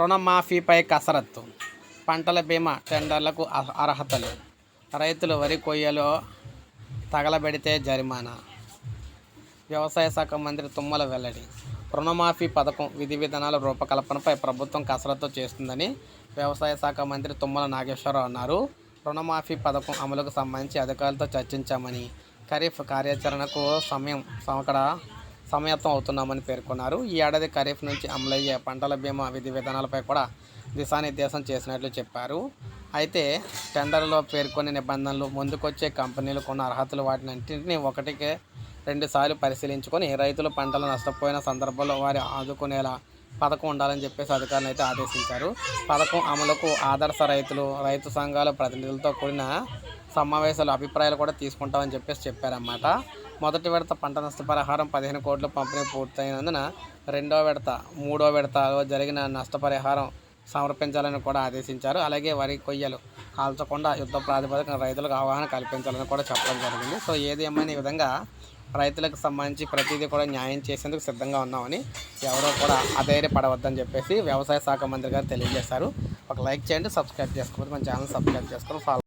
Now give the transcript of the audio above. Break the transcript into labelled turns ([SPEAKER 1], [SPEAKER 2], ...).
[SPEAKER 1] రుణమాఫీపై కసరత్తు, పంటల బీమా టెండర్లకు అర్హతలు, రైతులు వరి కొయ్యలో తగలబెడితే జరిమానా. వ్యవసాయ శాఖ మంత్రి తుమ్మల వెల్లడి. రుణమాఫీ పథకం విధి విధానాల రూపకల్పనపై ప్రభుత్వం కసరత్తు చేస్తుందని వ్యవసాయ శాఖ మంత్రి తుమ్మల నాగేశ్వరరావు అన్నారు. రుణమాఫీ పథకం అమలుకు సంబంధించి అధికారులతో చర్చించామని, ఖరీఫ్ కార్యాచరణకు సమాయత్తం అవుతున్నామని పేర్కొన్నారు. ఈ ఏడాది ఖరీఫ్ నుంచి అమలయ్యే పంటల బీమా విధి విధానాలపై కూడా దిశానిర్దేశం చేసినట్లు చెప్పారు. అయితే టెండర్లో పేర్కొనే నిబంధనలు, ముందుకొచ్చే కంపెనీలు కొన్న అర్హతలు వాటినంటింటినీ ఒకటికి 2 సార్లు పరిశీలించుకొని రైతులు పంటలు నష్టపోయిన సందర్భంలో వారి ఆదుకునేలా పథకం ఉండాలని చెప్పేసి అధికారులు అయితే ఆదేశించారు. పథకం అమలుకు ఆదర్శ రైతులు, రైతు సంఘాల ప్రతినిధులతో కూడిన సమావేశాలు, అభిప్రాయాలు కూడా తీసుకుంటామని చెప్పారన్నమాట. మొదటి విడత పంట నష్టపరిహారం 15 కోట్ల పంపిణీ పూర్తయినందున రెండో విడత, మూడో విడతలో జరిగిన నష్టపరిహారం సమర్పించాలని కూడా ఆదేశించారు. అలాగే వరి కొయ్యలు కాల్చకుండా యుద్ధ ప్రాతిపదికన రైతులకు అవగాహన కల్పించాలని కూడా చెప్పడం జరిగింది. సో ఏది ఏమైనా ఈ విధంగా రైతులకు సంబంధించి ప్రతిదీ కూడా న్యాయం చేసేందుకు సిద్ధంగా ఉన్నామని, ఎవరో కూడా అధైర్యపడవద్దని చెప్పేసి వ్యవసాయ శాఖ మంత్రి గారు తెలియజేశారు. ఒక లైక్ చేయండి, సబ్స్క్రైబ్ చేసుకోండి, మన ఛానల్ సబ్స్క్రైబ్ చేసుకొని ఫాలో